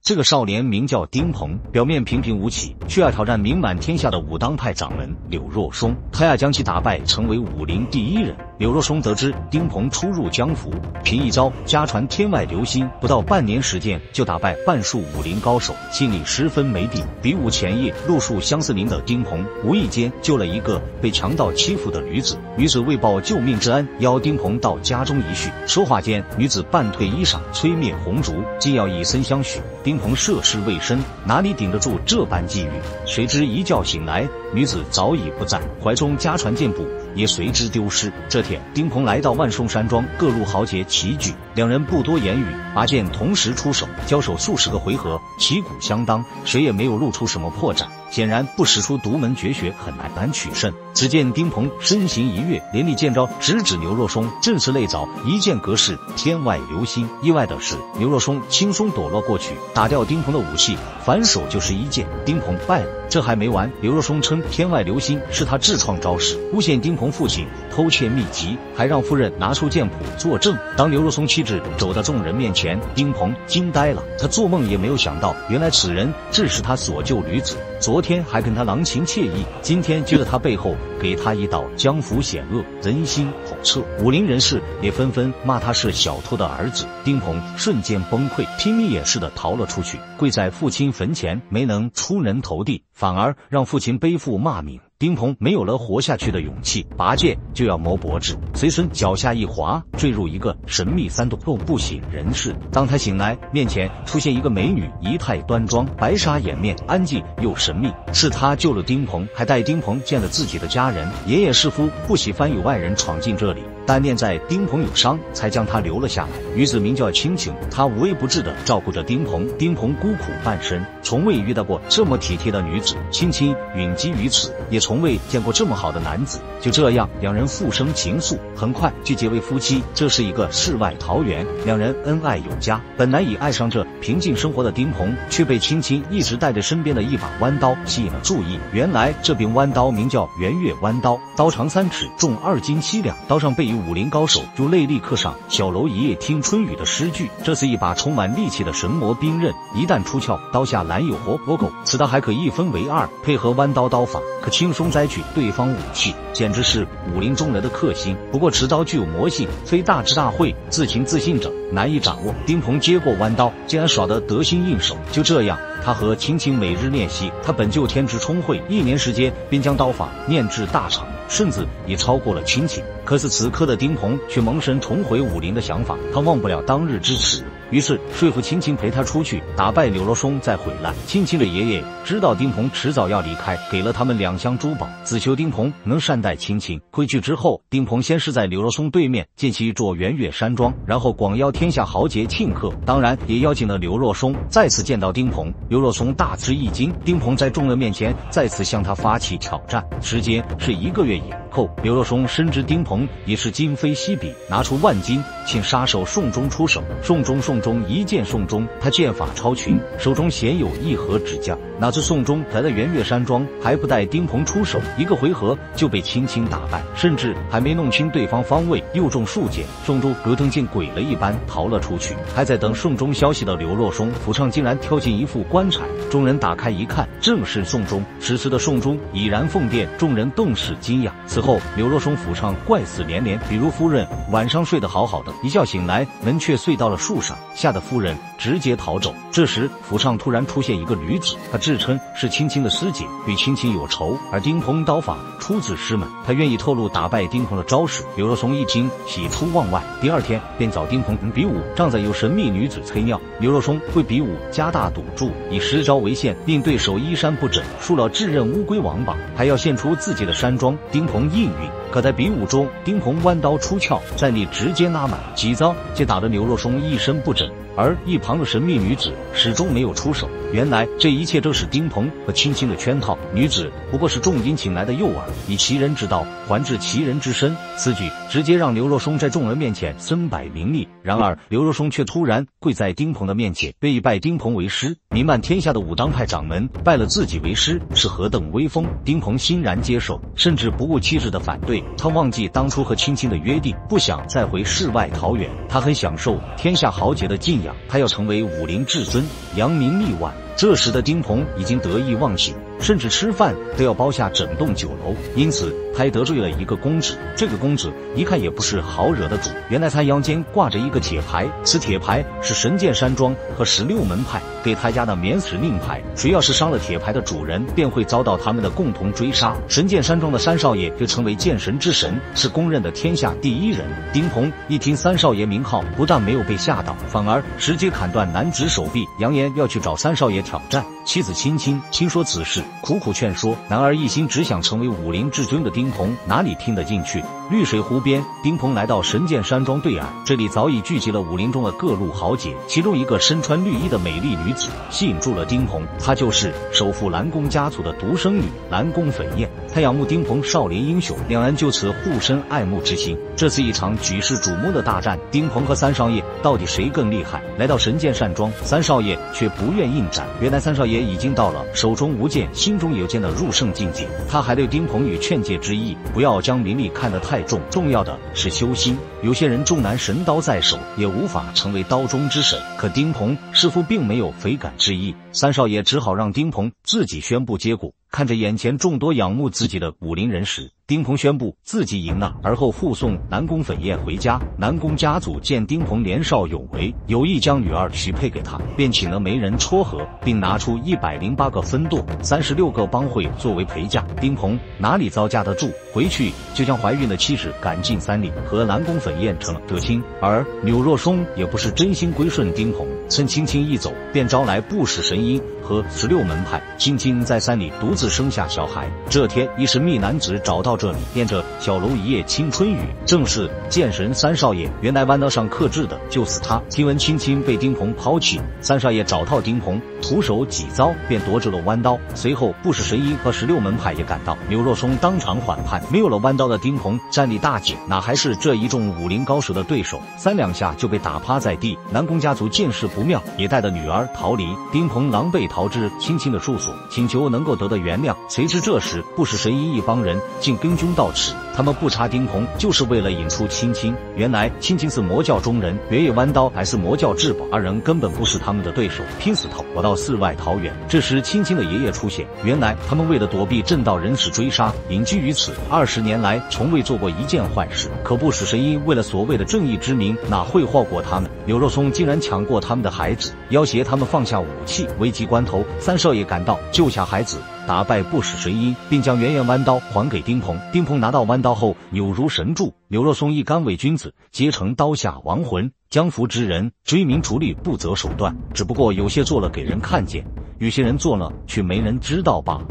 这个少年名叫丁鹏，表面平平无奇，却爱挑战名满天下的武当派掌门柳若松。他要将其打败，成为武林第一人。柳若松得知丁鹏初入江湖，凭一招家传天外流星，不到半年时间就打败半数武林高手，心里十分没底。比武前夜，路宿相思林的丁鹏无意间救了一个被强盗欺负的女子，女子为报救命之恩，邀丁鹏到家中一叙。说话间，女子半褪衣裳，吹灭红烛，既要以身相许。丁鹏涉世未深，哪里顶得住这般际遇？谁知一觉醒来，女子早已不在，怀中家传剑谱也随之丢失。这天，丁鹏来到万松山庄，各路豪杰齐聚，两人不多言语，拔剑同时出手，交手数十个回合，旗鼓相当，谁也没有露出什么破绽。显然不使出独门绝学，很难取胜。只见丁鹏身形一跃，连力剑招直指刘若松，正是肋凿，一剑隔世，天外流星。意外的是，刘若松轻松躲落过去，打掉丁鹏的武器，反手就是一剑，丁鹏败了。这还没完，刘若松称天外流星是他自创招式，诬陷丁鹏父亲偷窃秘籍，还让夫人拿出剑谱作证。当刘若松妻子走到众人面前，丁鹏惊呆了，他做梦也没有想到，原来此人正是他所救女子。昨天还跟他郎情妾意，今天就在他背后给他一刀，江湖险恶，人心叵测。武林人士也纷纷骂他是小偷的儿子。丁鹏瞬间崩溃，拼命掩饰地逃了出去，跪在父亲坟前，没能出人头地，反而让父亲背负骂名。丁鹏没有了活下去的勇气，拔剑就要谋脖子，随身脚下一滑，坠入一个神秘山洞，不省人事。当他醒来，面前出现一个美女，仪态端庄，白纱掩面，安静又神秘。是他救了丁鹏，还带丁鹏见了自己的家人。爷爷师父不喜欢有外人闯进这里，但念在丁鹏有伤，才将他留了下来。女子名叫青青，她无微不至地照顾着丁鹏。丁鹏孤苦半生，从未遇到过这么体贴的女子。青青允基于此，也从未见过这么好的男子。就这样，两人互生情愫，很快就结为夫妻。这是一个世外桃源，两人恩爱有加。本来已爱上这平静生活的丁鹏，却被青青一直带着身边的一把弯刀吸引了注意。原来这柄弯刀名叫圆月弯刀，刀长3尺，重2斤7两，刀上被以武林高手如泪力刻上小楼一夜听春雨的诗句。这是一把充满戾气的神魔兵刃，一旦出鞘，刀下拦有活狗。此刀还可一分为二，配合弯刀刀法，可轻松摘取对方武器，简直是武林中人的克星。不过持刀具有魔性，非大智大慧、自情自信者难以掌握。丁鹏接过弯刀，竟然耍得得心应手。就这样，他和青青每日练习。他本就天资聪慧，1年时间便将刀法练至大成，甚至也超过了青青。可是此刻的丁鹏却萌生重回武林的想法，他忘不了当日之耻，于是说服青青陪他出去打败柳若松再回来。青青的爷爷知道丁鹏迟早要离开，给了他们2箱珠宝，只求丁鹏能善待青青。回去之后，丁鹏先是在柳若松对面建起一座圆月山庄，然后广邀天下豪杰庆贺，当然也邀请了柳若松。再次见到丁鹏，柳若松大吃一惊，丁鹏在众人面前再次向他发起挑战。时间是1个月以后，柳若松深知丁鹏也是今非昔比，拿出万金请杀手宋忠出手。宋忠一见宋忠，他剑法超群，手中鲜有一合指甲。哪知宋忠来到圆月山庄，还不待丁鹏出手，1个回合就被轻轻打败，甚至还没弄清对方方位，又中数箭。宋忠如同见鬼了一般逃了出去。还在等宋忠消息的刘若松府上竟然跳进一副棺材，众人打开一看，正是宋忠。此时的宋忠已然奉殿，众人顿时惊讶。此后刘若松府上怪事连连，比如夫人晚上睡得好好的，一觉醒来门却碎到了树上，吓得夫人直接逃走。这时府上突然出现一个女子，她自称是青青的师姐，与青青有仇，而丁鹏刀法出自师门，她愿意透露打败丁鹏的招式。刘若松一听喜出望外，第2天便找丁鹏比武，仗着有神秘女子催尿，刘若松会比武加大赌注，以10招为限，令对手衣衫不整，输了自认乌龟王榜，还要献出自己的山庄。丁鹏应允，可在比武中，丁鹏弯刀出鞘，战力直接拉满，几招皆打得刘若松一身不整，而一旁的神秘女子始终没有出手。原来这一切都是丁鹏和青青的圈套，女子不过是重金请来的诱饵，以其人之道还治其人之身。此举直接让刘若松在众人面前身败名裂。然而刘若松却突然跪在丁鹏的面前，愿意拜丁鹏为师。名满天下的武当派掌门拜了自己为师，是何等威风！丁鹏欣然接受，甚至不顾妻子的反对。他忘记当初和青青的约定，不想再回世外桃源。他很享受天下豪杰的敬仰，他要成为武林至尊，扬名立万。这时的丁鹏已经得意忘形，甚至吃饭都要包下整栋酒楼，因此他还得罪了一个公子。这个公子一看也不是好惹的主，原来他腰间挂着一个铁牌，此铁牌是神剑山庄和16门派给他家的免死令牌，谁要是伤了铁牌的主人，便会遭到他们的共同追杀。神剑山庄的三少爷就成为剑神之神，是公认的天下第一人。丁鹏一听三少爷名号，不但没有被吓到，反而直接砍断男子手臂，扬言要去找三少爷挑战。妻子青青听说此事，苦苦劝说，男儿一心只想成为武林至尊的丁鹏哪里听得进去。绿水湖边，丁鹏来到神剑山庄对岸，这里早已聚集了武林中的各路豪杰，其中一个身穿绿衣的美丽女子吸引住了丁鹏，她就是首富蓝公家族的独生女蓝公粉燕。她仰慕丁鹏少年英雄，两人就此互生爱慕之心。这次一场举世瞩目的大战，丁鹏和三少爷到底谁更厉害？来到神剑山庄，三少爷却不愿应战。原来三少爷已经到了手中无剑心中有剑的入圣境界。他还对丁鹏与劝诫之意，不要将名利看得太重，重要的是修心。有些人纵然神刀在手，也无法成为刀中之神。可丁鹏似乎并没有匪感之意，三少爷只好让丁鹏自己宣布结果。看着眼前众多仰慕自己的武林人士，丁鹏宣布自己赢了，而后护送南宫粉燕回家。南宫家族见丁鹏年少有为，有意将女儿许配给他，便请了媒人撮合，并拿出108个分舵、36个帮会作为陪嫁。丁鹏哪里招架得住，回去就将怀孕的妻子赶进山里，和南宫粉燕成了得亲。而柳若松也不是真心归顺丁鹏，趁青青一走，便招来不死神医和16门派。青青在山里独自生下小孩。这天，一神秘男子找到这里，念着小楼一夜青春雨，正是剑神三少爷。原来弯刀上刻制的就是他。听闻青青被丁鹏抛弃，三少爷找到丁鹏，徒手几遭便夺走了弯刀。随后不死神医和16门派也赶到，柳若松当场缓判。没有了弯刀的丁鹏战力大减，哪还是这一众武林高手的对手？3两下就被打趴在地。南宫家族见势不妙，也带着女儿逃离。丁鹏狼狈逃至青青的住所，请求能够得到原谅。谁知这时不死神医一帮人竟跟踪到此，他们不查丁鹏，就是为了引出青青。原来青青是魔教中人，月夜弯刀还是魔教至宝，二人根本不是他们的对手，拼死逃到世外桃源。这时青青的爷爷出现，原来他们为了躲避正道人士追杀，隐居于此20年来从未做过一件坏事。可不死神医为了所谓的正义之名，哪会放过他们？柳若松竟然抢过他们的孩子，要挟他们放下武器。危急关头，三少爷赶到，救下孩子，打败不死神医，并将圆圆弯刀还给丁鹏。丁鹏拿到弯刀后有如神助，柳若松一干伪君子，皆成刀下亡魂。江湖之人追名逐利不择手段，只不过有些做了给人看见，有些人做了却没人知道罢了。